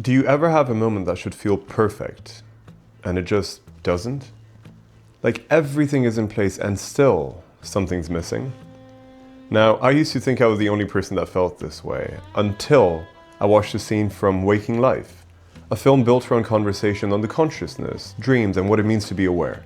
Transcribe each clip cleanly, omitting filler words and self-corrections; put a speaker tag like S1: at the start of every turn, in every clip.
S1: Do you ever have a moment that should feel perfect and it just doesn't? Like everything is in place and still something's missing? Now, I used to think I was the only person that felt this way until I watched a scene from Waking Life, a film built around conversation on the consciousness, dreams, and what it means to be aware.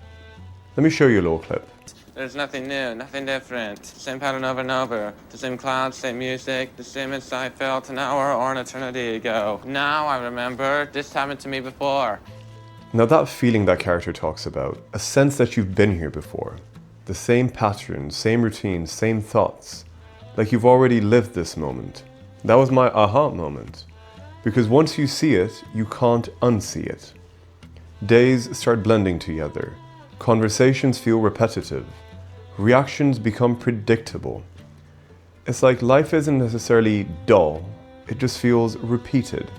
S1: Let me show you a little clip.
S2: There's nothing new, nothing different. Same pattern over and over. The same clouds, same music, the same insight felt an hour or an eternity ago. Now I remember this happened to me before.
S1: Now that feeling that character talks about, a sense that you've been here before, the same patterns, same routines, same thoughts, like you've already lived this moment. That was my aha moment. Because once you see it, you can't unsee it. Days start blending together. Conversations feel repetitive. Reactions become predictable. It's like life isn't necessarily dull, it just feels repeated.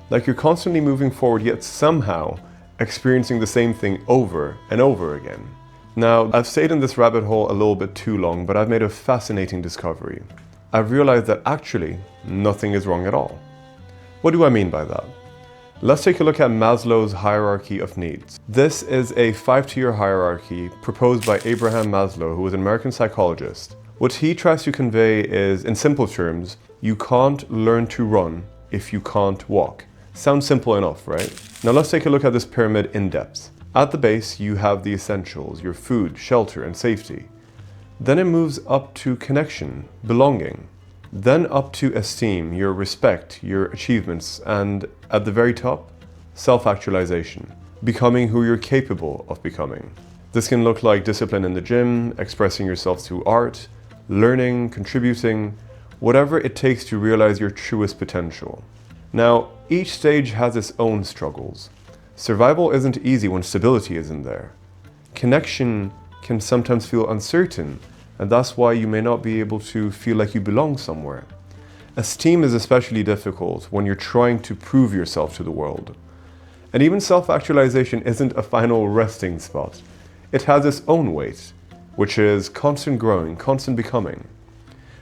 S1: Like you're constantly moving forward, yet somehow experiencing the same thing over and over again. Now, I've stayed in this rabbit hole a little bit too long, but I've made a fascinating discovery. I've realized that actually, nothing is wrong at all. What do I mean by that? Let's take a look at Maslow's hierarchy of needs. This is a 5-tier hierarchy proposed by Abraham Maslow, who was an American psychologist. What he tries to convey is, in simple terms, you can't learn to run if you can't walk. Sounds simple enough, right? Now let's take a look at this pyramid in depth. At the base, you have the essentials, your food, shelter, and safety. Then it moves up to connection, belonging. Then up to esteem, your respect, your achievements, and at the very top, self-actualization, becoming who you're capable of becoming. This can look like discipline in the gym, expressing yourself through art, learning, contributing, whatever it takes to realize your truest potential. Now, each stage has its own struggles. Survival isn't easy when stability isn't there. Connection can sometimes feel uncertain, and that's why you may not be able to feel like you belong somewhere. Esteem is especially difficult when you're trying to prove yourself to the world. And even self-actualization isn't a final resting spot. It has its own weight, which is constant growing, constant becoming.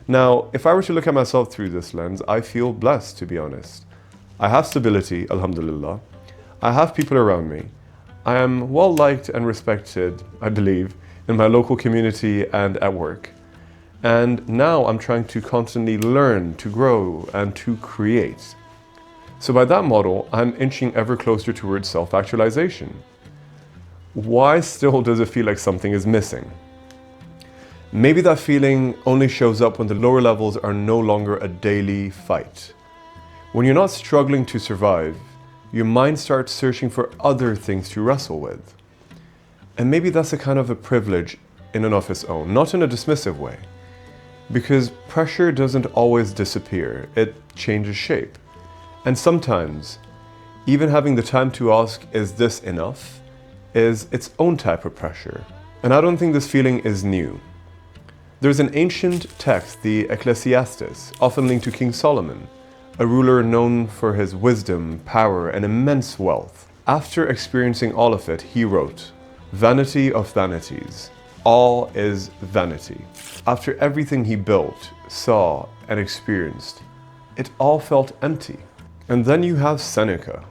S1: Now, if I were to look at myself through this lens, I feel blessed, to be honest. I have stability, alhamdulillah. I have people around me. I am well liked and respected, I believe, in my local community and at work. And now I'm trying to constantly learn, to grow, and to create. So by that model, I'm inching ever closer towards self-actualization. Why still does it feel like something is missing? Maybe that feeling only shows up when the lower levels are no longer a daily fight. When you're not struggling to survive, your mind starts searching for other things to wrestle with. And maybe that's a kind of a privilege in and of its own, not in a dismissive way. Because pressure doesn't always disappear, it changes shape. And sometimes, even having the time to ask, is this enough, is its own type of pressure. And I don't think this feeling is new. There's an ancient text, the Ecclesiastes, often linked to King Solomon, a ruler known for his wisdom, power, and immense wealth. After experiencing all of it, he wrote, "Vanity of vanities, all is vanity." After everything he built, saw, and experienced, it all felt empty. And then you have Seneca,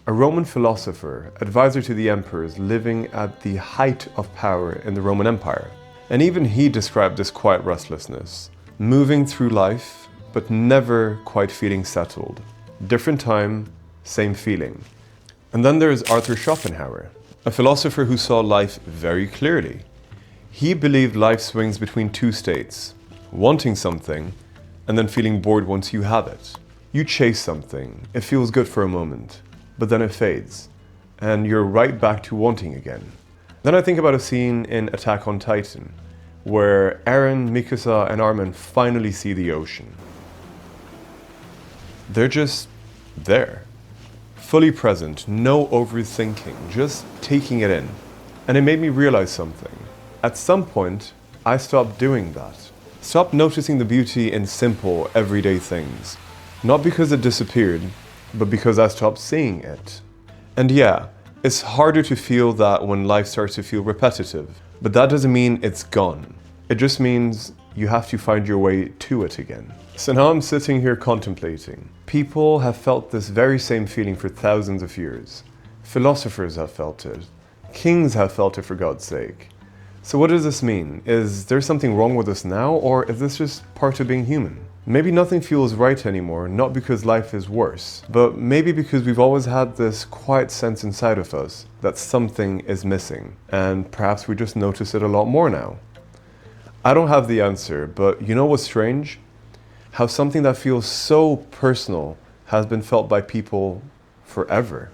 S1: a Roman philosopher, advisor to the emperors living at the height of power in the Roman Empire. And even he described this quiet restlessness, moving through life, but never quite feeling settled. Different time, same feeling. And then there's Arthur Schopenhauer, a philosopher who saw life very clearly. He believed life swings between two states, wanting something and then feeling bored once you have it. You chase something, it feels good for a moment, but then it fades, and you're right back to wanting again. Then I think about a scene in Attack on Titan, where Eren, Mikasa, and Armin finally see the ocean. They're just there, fully present, no overthinking, just taking it in. And it made me realize something. At some point, I stopped doing that. Stopped noticing the beauty in simple, everyday things. Not because it disappeared, but because I stopped seeing it. And yeah, it's harder to feel that when life starts to feel repetitive, but that doesn't mean it's gone. It just means you have to find your way to it again. So now I'm sitting here contemplating. People have felt this very same feeling for thousands of years. Philosophers have felt it. Kings have felt it, for God's sake. So what does this mean? Is there something wrong with us now, or is this just part of being human? Maybe nothing feels right anymore, not because life is worse, but maybe because we've always had this quiet sense inside of us that something is missing, and perhaps we just notice it a lot more now. I don't have the answer, but you know what's strange? How something that feels so personal has been felt by people forever.